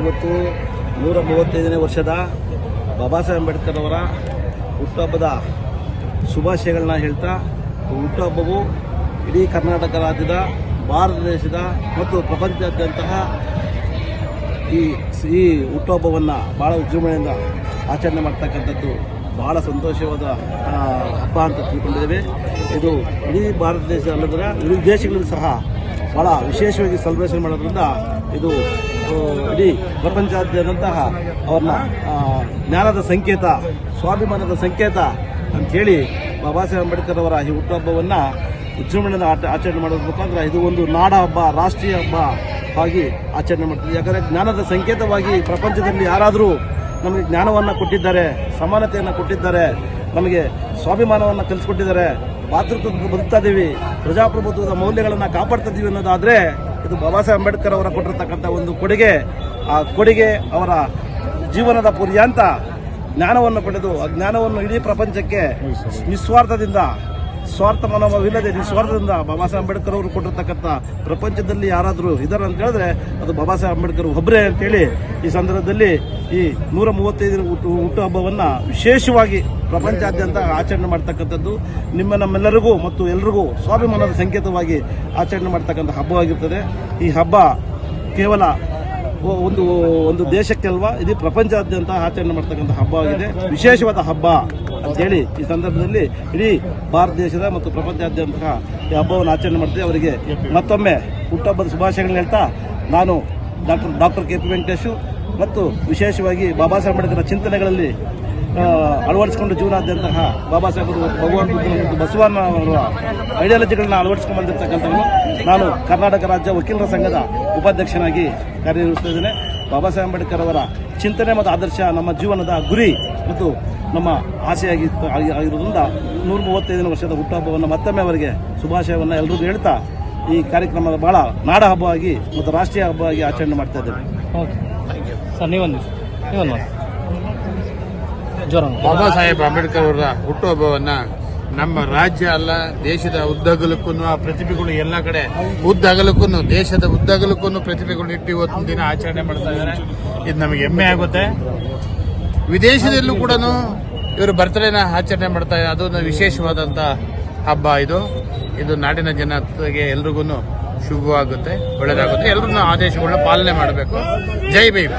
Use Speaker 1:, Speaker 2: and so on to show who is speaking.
Speaker 1: ಇವತ್ತು 135ನೇ ವರ್ಷದ ಬಾಬಾ ಸಾಹೇಬ್ ಅಂಬೇಡ್ಕರ್ ಅವರ ಹುಟ್ಟುಹಬ್ಬದ ಶುಭಾಶಯಗಳನ್ನ ಹೇಳ್ತಾ, ಹುಟ್ಟುಹಬ್ಬವು ಇಡೀ ಕರ್ನಾಟಕ ರಾಜ್ಯದ, ಭಾರತ ದೇಶದ ಮತ್ತು ಪ್ರಪಂಚದಾದ್ಯಂತಹ ಈ ಹುಟ್ಟುಹಬ್ಬವನ್ನು ಭಾಳ ವಿಜೃಂಭಣೆಯಿಂದ ಆಚರಣೆ ಮಾಡ್ತಕ್ಕಂಥದ್ದು ಬಹಳ ಸಂತೋಷವಾದ ಹಬ್ಬ ಅಂತ ತಿಳ್ಕೊಂಡಿದ್ದೇವೆ. ಇದು ಇಡೀ ಭಾರತ ದೇಶ ಅಲ್ಲದ್ರೆ ಇಡೀ ದೇಶಗಳಲ್ಲಿ ಸಹ ಭಾಳ ವಿಶೇಷವಾಗಿ ಸೆಲೆಬ್ರೇಷನ್ ಮಾಡೋದ್ರಿಂದ ಇದು ಇಡೀ ಪ್ರಪಂಚಾದ್ಯಂತಹ ಅವ್ರನ್ನ ಜ್ಞಾನದ ಸಂಕೇತ, ಸ್ವಾಭಿಮಾನದ ಸಂಕೇತ ಅಂಥೇಳಿ ಬಾಬಾ ಸಾಹೇಬ್ ಅಂಬೇಡ್ಕರ್ ಅವರ ಈ ಹುಟ್ಟುಹಬ್ಬವನ್ನು ವಿಜೃಂಭಣೆಯಿಂದ ಆಚರಣೆ ಮಾಡೋದ್ರ ಮುಖಾಂತರ ಇದು ಒಂದು ನಾಡ ಹಬ್ಬ, ರಾಷ್ಟ್ರೀಯ ಹಬ್ಬ ಆಗಿ ಆಚರಣೆ ಮಾಡ್ತೀವಿ. ಯಾಕಂದರೆ ಜ್ಞಾನದ ಸಂಕೇತವಾಗಿ ಪ್ರಪಂಚದಲ್ಲಿ ಯಾರಾದರೂ ನಮಗೆ ಜ್ಞಾನವನ್ನು ಕೊಟ್ಟಿದ್ದಾರೆ, ಸಮಾನತೆಯನ್ನು ಕೊಟ್ಟಿದ್ದಾರೆ, ನಮಗೆ ಸ್ವಾಭಿಮಾನವನ್ನು ಕಲಿಸ್ಕೊಟ್ಟಿದ್ದಾರೆ, ಭಾತೃತ್ವದ ಬದುಕ್ತಾ ಇದ್ದೀವಿ, ಪ್ರಜಾಪ್ರಭುತ್ವದ ಮೌಲ್ಯಗಳನ್ನು ಕಾಪಾಡ್ತಾ ಇದ್ದೀವಿ ಅನ್ನೋದಾದರೆ ಇದು ಬಾಬಾ ಸಾಹೇಬ್ ಅಂಬೇಡ್ಕರ್ ಅವರ ಕೊಟ್ಟಿರ್ತಕ್ಕಂಥ ಒಂದು ಕೊಡುಗೆ. ಆ ಕೊಡುಗೆ ಅವರ ಜೀವನದ ಪರ್ಯಂತ ಜ್ಞಾನವನ್ನು ಪಡೆದು ಆ ಜ್ಞಾನವನ್ನು ಇಡೀ ಪ್ರಪಂಚಕ್ಕೆ ನಿಸ್ವಾರ್ಥದಿಂದ, ಸ್ವಾರ್ಥ ಮನೋಭಾವವಿಲ್ಲದೆ ನಿಸ್ವಾರ್ಥದಿಂದ ಬಾಬಾ ಸಾಹೇಬ್ ಅಂಬೇಡ್ಕರ್ ಅವರು ಕೊಟ್ಟಿರ್ತಕ್ಕಂಥ ಪ್ರಪಂಚದಲ್ಲಿ ಯಾರಾದರೂ ಇದ್ದಾರೆ ಅಂತ ಹೇಳಿದ್ರೆ ಅದು ಬಾಬಾ ಸಾಹೇಬ್ ಅಂಬೇಡ್ಕರ್ ಒಬ್ಬರೇ ಅಂತೇಳಿ ಈ ಸಂದರ್ಭದಲ್ಲಿ ಈ 135ನೇ ಹುಟ್ಟುಹಬ್ಬವನ್ನು ವಿಶೇಷವಾಗಿ ಪ್ರಪಂಚಾದ್ಯಂತ ಆಚರಣೆ ಮಾಡ್ತಕ್ಕಂಥದ್ದು ನಮ್ಮೆಲ್ಲರಿಗೂ ಮತ್ತು ಎಲ್ರಿಗೂ ಸ್ವಾಭಿಮಾನದ ಸಂಕೇತವಾಗಿ ಆಚರಣೆ ಮಾಡ್ತಕ್ಕಂಥ ಹಬ್ಬವಾಗಿರ್ತದೆ. ಈ ಹಬ್ಬ ಕೇವಲ ಒಂದು ದೇಶಕ್ಕೆಲ್ವಾ, ಇಡೀ ಪ್ರಪಂಚಾದ್ಯಂತ ಆಚರಣೆ ಮಾಡ್ತಕ್ಕಂಥ ಹಬ್ಬವಾಗಿದೆ, ವಿಶೇಷವಾದ ಹಬ್ಬ ಅಂತೇಳಿ ಈ ಸಂದರ್ಭದಲ್ಲಿ ಇಡೀ ಭಾರತ ದೇಶದ ಮತ್ತು ಪ್ರಪಂಚಾದ್ಯಂತ ಈ ಹಬ್ಬವನ್ನು ಆಚರಣೆ ಮಾಡ್ತೀವಿ. ಅವರಿಗೆ ಮತ್ತೊಮ್ಮೆ ಹುಟ್ಟುಹಬ್ಬದ ಶುಭಾಶಯಗಳನ್ನ ಹೇಳ್ತಾ, ನಾನು ಡಾಕ್ಟರ್ ಕೆ ಪಿ ವೆಂಕಟೇಶು ಮತ್ತು ವಿಶೇಷವಾಗಿ ಬಾಬಾ ಸಾಹೇಬ್ ಅಂಬೇಡ್ಕರ್ ಚಿಂತನೆಗಳಲ್ಲಿ ಅಳವಡಿಸಿಕೊಂಡು ಜೀವನಾದ್ಯಂತ ಬಾಬಾ ಸಾಹೇಬರು, ಭಗವಾನ್ ಬುದ್ಧನ ಮತ್ತು ಬಸವಣ್ಣ ಅವರ ಐಡಿಯಾಲಜಿಗಳನ್ನ ಅಳವಡಿಸ್ಕೊಂಡು ಬಂದಿರತಕ್ಕಂಥವನು. ನಾನು ಕರ್ನಾಟಕ ರಾಜ್ಯ ವಕೀಲರ ಸಂಘದ ಉಪಾಧ್ಯಕ್ಷನಾಗಿ ಕಾರ್ಯನಿರ್ವಹಿಸ್ತಾ ಇದ್ದೇನೆ. ಬಾಬಾ ಸಾಹೇಬ್ ಅಂಬೇಡ್ಕರ್ ಅವರ ಚಿಂತನೆ ಮತ್ತು ಆದರ್ಶ ನಮ್ಮ ಜೀವನದ ಗುರಿ ಮತ್ತು ನಮ್ಮ ಆಸೆಯಾಗಿರೋದ್ರಿಂದ 135ನೇ ವರ್ಷದ ಹುಟ್ಟುಹಬ್ಬವನ್ನು ಮತ್ತೊಮ್ಮೆ ಅವರಿಗೆ ಶುಭಾಶಯವನ್ನು ಎಲ್ರಿಗೂ ಹೇಳ್ತಾ ಈ ಕಾರ್ಯಕ್ರಮದ ಬಹಳ ನಾಡ ಹಬ್ಬವಾಗಿ ಮತ್ತು ರಾಷ್ಟ್ರೀಯ ಹಬ್ಬವಾಗಿ ಆಚರಣೆ ಮಾಡ್ತಾ ಇದ್ದೇವೆ.
Speaker 2: ಸರ್ ನೀವೊಂದು
Speaker 3: ಬಾಬಾ ಸಾಹೇಬ್ ಅಂಬೇಡ್ಕರ್ ಅವರ ಹುಟ್ಟುಹಬ್ಬವನ್ನು ನಮ್ಮ ರಾಜ್ಯ ಅಲ್ಲ, ದೇಶದ ಉದ್ದಗಲಕ್ಕೂ ಆ ಪ್ರತಿಭೆಗಳು ಎಲ್ಲ ಕಡೆ ಉದ್ದಗಲಕ್ಕೂ, ದೇಶದ ಉದ್ದಗಲಕ್ಕೂ ಪ್ರತಿಭೆಗಳು ಇಟ್ಟು ಇವತ್ತೊಂದು ದಿನ ಆಚರಣೆ ಮಾಡ್ತಾ ಇದ್ದಾರೆ. ಇದು ನಮಗೆ ಹೆಮ್ಮೆ ಆಗುತ್ತೆ. ವಿದೇಶದಲ್ಲೂ ಕೂಡ ಇವರು ಬರ್ತಡೇನ ಆಚರಣೆ ಮಾಡ್ತಾ ಇದ್ದಾರೆ. ಅದೊಂದು ವಿಶೇಷವಾದಂಥ ಹಬ್ಬ. ಇದು ನಾಡಿನ ಜನತೆಗೆ ಎಲ್ರಿಗೂ ಶುಭವಾಗುತ್ತೆ, ಒಳ್ಳೆಯದಾಗುತ್ತೆ. ಎಲ್ಲರೂ ಆದೇಶಗಳನ್ನ ಪಾಲನೆ ಮಾಡಬೇಕು. ಜೈ ಭೀಮ್.